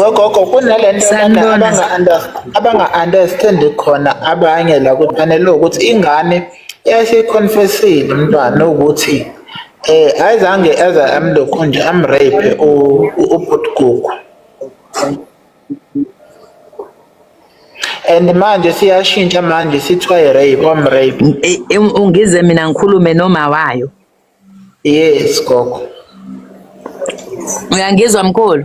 wegogo kunalento Sanibona. abanga-understand khona abanye la kufanele ukuthi ingane yasiconfessile umntwana ukuthi ayizange eze amlokhu nje amrape ubhuti and manje siyashintsha manje sithiwa i-rape omrape. Ungize mina ngikhulume noma wayo. Yes gogo. Uyangizwa mkhulu?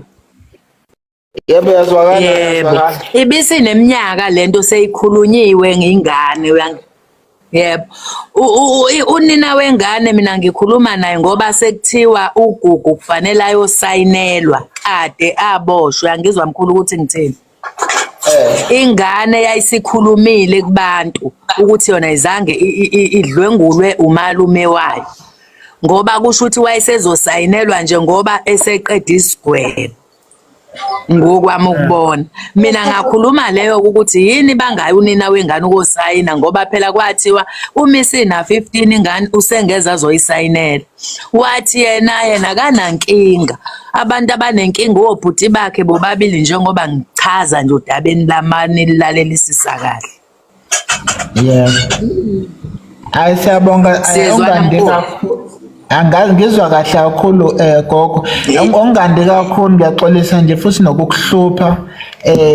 Yebo yazwakala. Yebo. Ibisineminyaka lento seyikhulunyiwe ngingane yebo. Unina wengane mina ngikhuluma naye ngoba sekuthiwa ugugu kufanele ayosayinelwa ade aboshwe. Uyangizwa mkhulu ukuthi ngithini? Ingane yayisikhulumile kubantu ukuthi yona izange idlwengulwe umalume wayo. Ngoba kusho ukuthi wayesezosayinelwa nje ngoba eseqeda isigwebo. Ngokwami ukubona mina ngakhuluma leyo ukuthi yini bangayi unina wengane ukosayina ngoba phela kwathiwa umisina 15 ingane usengeza azoyisayinela. Wathi yena kanankinga. Abantu abanenkinga obhuti bakhe bobabili njengoba ngichaza nje udabeni lamani lalelisisa kahle. Yeah. Ayisiyabonga angazi ngizwa kahle kakhulu gogo. Ongandi kakhulu ngiyaxolisa nje futhi nokukuhlupha.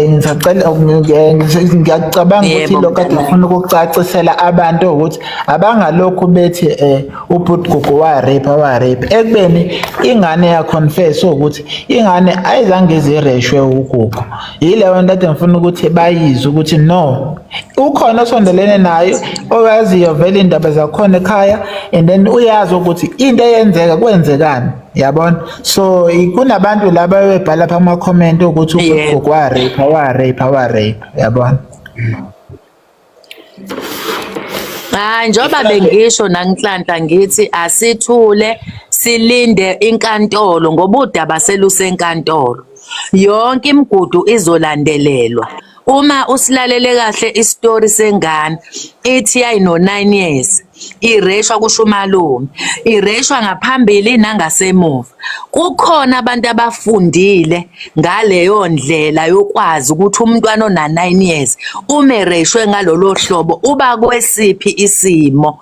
Ngisacela ngiyacabanga ukuthi lokho kade ngifuna ukucacisela abantu ukuthi abangalokhu bethi ubhuti gugu wa-rape ekubeni ingane ya-confess ukuthi ingane ayizange zireshwe ugugu. Yileyo nto kade ngifuna ukuthi bayizwe ukuthi no ukhona osondelene nayo oyaziyo vele indaba zakhona ekhaya and then uyazi ukuthi into eyenzeka kwenzekani. Yabona, so kunabantu laba bebhala pha ama-comment ukuthi ugugu wa-rape yabona. Njoba bengisho nanginhlanhla ngithi asithule silinde inkantolo ngoba udaba selusenkantolo. Yonke imigudu izolandelelwa. Uma usilalele kahle isitori sengane ithi yayino 9 years ireshwa kusho umalume ireshwa ngaphambili nangasemuva. Kukhona abantu abafundile ngaleyo ndlela yokwazi ukuthi umntwana ona 9 years umereshwe ngalolo hlobo uba kwesiphi isimo.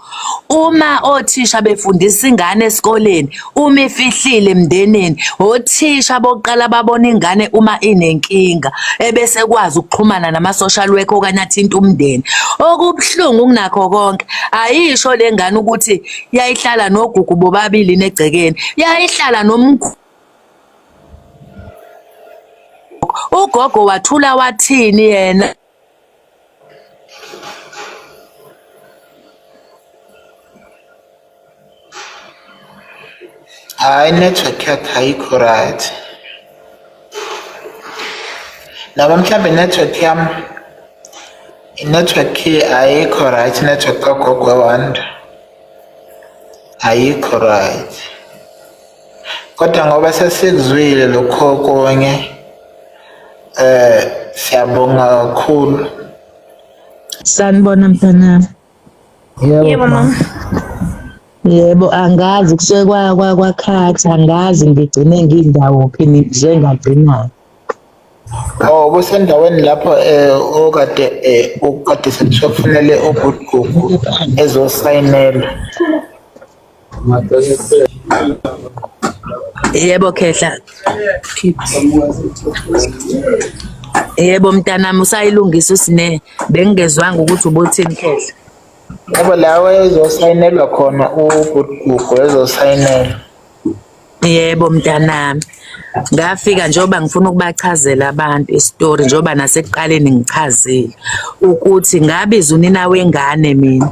Uma othisha befundisa ingane esikoleni uma ifihlile emndenini othisha boqala babona ingane uma inenkinga ebese kwazi ukuxhumana nama-social worker okanye athinta umndeni. Okubhlungu kunakho konke ayisho le ngane ukuthi yayihlala nogugu bobabili negcekeni yayihlala ugogo wathula wathini yena. Hayi network yakhe ayikho right. Naba mhlambe network yami network ayikho right network kagogo wewanda ayikho right. Kodwa ngoba sesikuzwile lokho konye siyabonga kakhulu. Sanibona mntanami. Yebo mama. Yebo angazi kusuke kwakhatha angazi ngigcine ngindawophi njengagcinayo. Kusendaweni lapho okade sekufanele ubhuti gugu ezosayinela. Yebo Khehla. Yebo mntanami usayilungisa usine bengingezwanga ukuthi ubuthini Khehla. Yebo lawe ezosayinelwa khona ubhuti gugu ezosayinela. Yebo mntanami. Ngafika njengoba ngifuna ukubachazela abantu isitori njengoba nasekuqaleni ngichazile ukuthi ngabiza unina wengane mina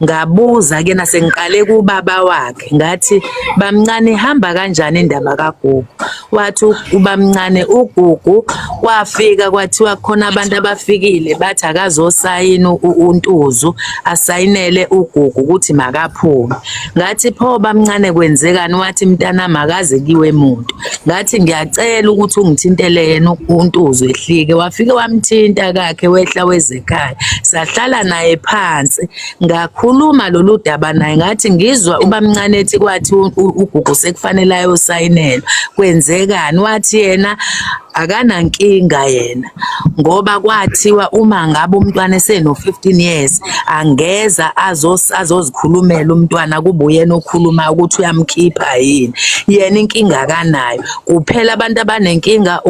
ngabuza ke nasengiqale kubaba wakhe ngathi bamncane ihamba kanjani indaba kaGugu. Wathi ubamncane uGugu wafika kwathiwa khona abantu abafikile bathi akazosayina uNtuzu asayinele uGugu ukuthi makaphume. Ngathi pho bamncane kwenzekani? Wathi mntana makaze kiwe emuntu. Ngathi ngiyacela ukuthi ungithintele yena uNtuzu ehlike. Wafike wamthinta kakhe wehla wezekhaya sahlala naye phansi ngakhuluma lolu daba naye ngathi ngizwa ubamncane ethi kwathi uGugu sekufanele ayosayinelwa kwenzekani. Wathi yena akanankinga yena ngoba kwathiwa uma ngabe umntwana eseno-15 years angeza azozikhulumela umntwana kube uyena okhuluma ukuthi uyamkhipha yini. Yena inkinga akanayo. Kuphela abantu abanenkinga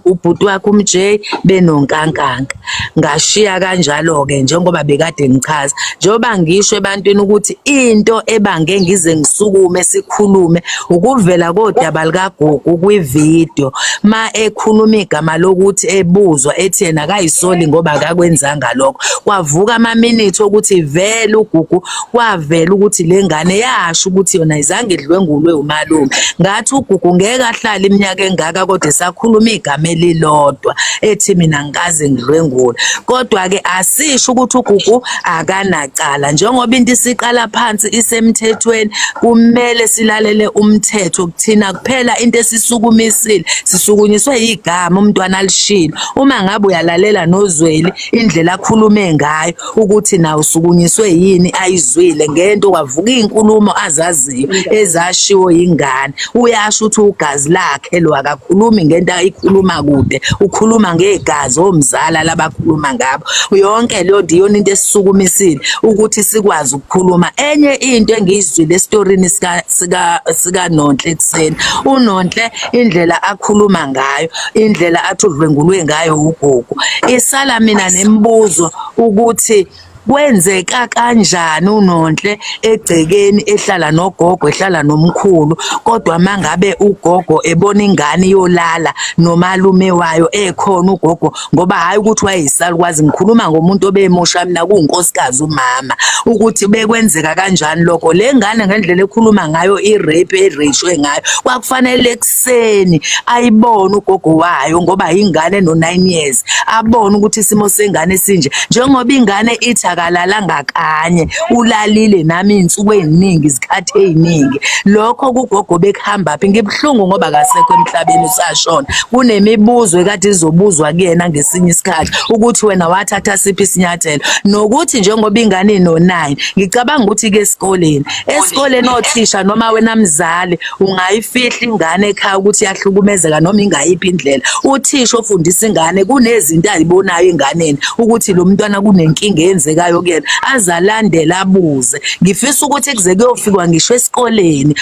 ubhuti wakhe umJ benonkankanga. Ngashiya kanjalo-ke njengoba bekade ngichaza. Njengoba ngisho ebantwini ukuthi into ebange ngize ngisukume sikhulume ukuvela kodaba likaGugu kwividiyo ma ekhuluma igama lokuthi ebuzwa ethi yena akayisoli ngoba akakwenzanga lokho. Kwavuka amaminithi ukuthi vele uGugu kwavela ukuthi le ngane yasho ukuthi yona izange idlwengulwe umalume. Ngathi uGugu ngeke ahlale iminyaka engaka kodwa esakhuluma igama elilodwa ethi mina ngikaze ngidlwengule. Kodwa-ke asisho ukuthi uGugu akanacala. Njengoba into isiqala phansi isemthethweni kumele silalele umthetho kuthina kuphela into esisukumisile sisukunyiswe igama umntwana alishilo. Uma ngabe uyalalela noZweli indlela akhulume ngayo ukuthi nawe usukunyiswe yini ayizwile ngento kwavuka izinkulumo azaziyo ezashiwo ingane. Uyasho ukuthi ugazi lakhe lo akakhulumi ngento ayikhuluma kude, ukhuluma ngegazi omzala labakhuluma ngabo. Yonke leyo nto iyona into esisukumisile ukuthi sikwazi ukukhuluma. Enye into engiyizwile esitorini sika Nonhle ekuseni, uNonhle indlela akhuluma ngayo, indlela athi udlwengulwe ngayo uGugu, isala mina nemibuzo ukuthi kwenzeka kanjani uNonhle egcekeni ehlala nogogo ehlala nomkhulu kodwa mangabe ugogo ebona ingane yolala nomalume wayo ekhona ugogo ngoba hayi ukuthi wayeyisalukwazi. Ngikhuluma ngomuntu obemosha mina kuyinkosikazi umama ukuthi bekwenzeka kanjani lokho. Le ngane ngendlela ekhuluma ngayo irape erishwe ngayo kwakufanele ekseni ayibone ugogo wayo ngoba ingane no9 years abone ukuthi isimo sengane sinje njengoba ingane ithi akalalanga kanye ulalile nami insuku eziningi izikhathi eziningi. Lokho kugogo bekuhamba phi ngibhlungu ngoba akasekho emhlabeni usashona. Kunemibuzo ekade izobuzwa kuyena ngesinye isikhathi ukuthi wena wathatha siphi isinyathelo nokuthi njengoba ingane ino9 ngicabanga ukuthi ke esikoleni othisha noma wena mzali ungayifihla ingane ekhaya ukuthi yahlukumezeka noma ingayiphi indlela. Uthisha ofundisa ingane kunezinto ayibonayo enganeni ukuthi lo mntwana kunenkinga eyenzekayo kuyena azalandela abuze. Ngifisa ukuthi kuze kuyofikwa ngisho esikoleni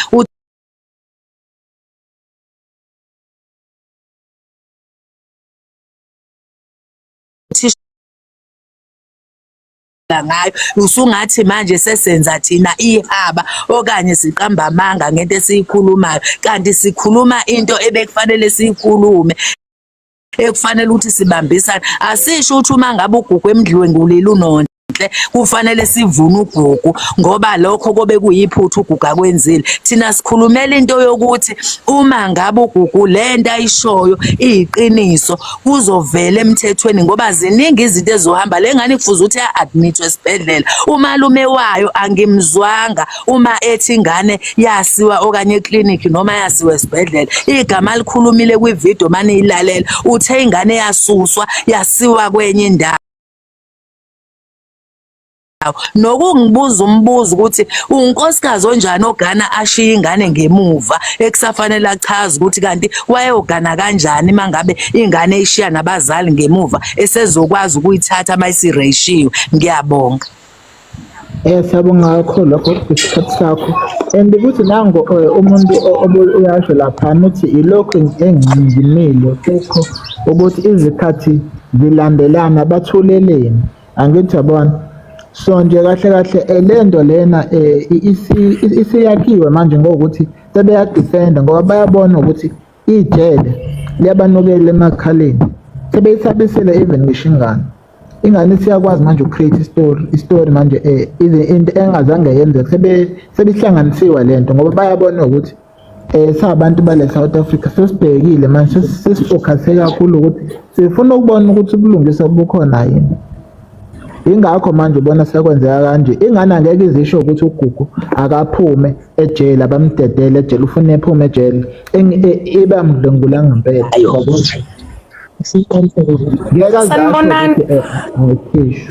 ngayo usungathi manje sesenza thina ihaba okanye siqamba amanga ngento esiyikhulumayo kanti sikhuluma into ebekufanele siyikhulume ekufanele ukuthi sibambisane. Asisho ukuthi uma ngabe uGugu emdlwengulile uNonhle kufanele sivune uGugu ngoba lokho kobe kuyiphutha uGugu akwenzile. Thina sikhulumela into yokuthi uma ngabe uGugu lento ayishoyo iyiqiniso kuzovela emthethweni ngoba ziningi izinto ezohamba. Le ngane kufuze ukuthi admit esibhedlela. Umalume wayo angimzwanga uma ethi ingane yasiwa okanye eclinic noma yasiwa esibhedlela. Igama likhulumile kwivideo manje ilalela uthe ingane yasuswa yasiwa kwenye indawo. Nokungibuza umbuzo ukuthi unkosikazi onjani ogana ashiya ingane ngemuva ekusafanele achaze ukuthi kanti wayogana kanjani mangabe ingane ishiya nabazali ngemuva esezokwazi ukuyithatha mayisireshiwe. Ngiyabonga. Siyabonga kakhulu lokho isikhathi sakho. And ukuthi nango umuntu uyasho lapha uthi ilokho engcindimile kukho ukuthi izikhathi zilandelana bathuleleni. Angithi yabona. So nje kahle lento lena isiyakhiwe manje ngokuthi sebeyadefenda ngoba bayabona ukuthi ijele liyabanukela emakhaleni. Sebeyithabisele even ngisho ingane siyakwazi manje ucreate story manje into engazange yenzeke sebihlanganisiwe lento ngoba bayabona ukuthi sabantu bale South Africa sesibhekile manje sesifocuse kakhulu ukuthi sifuna ukubona ukuthi ubulungisa bukhona yini. Ingakho manje ubona sekwenzeka kanje. Ingane angeke izisho ukuthi uGugu akaphume ejele abamdedele ejele ufuna ephume ejele ibamdlengula ngempela. Ngiyakwazi Sanibonani. ukuthi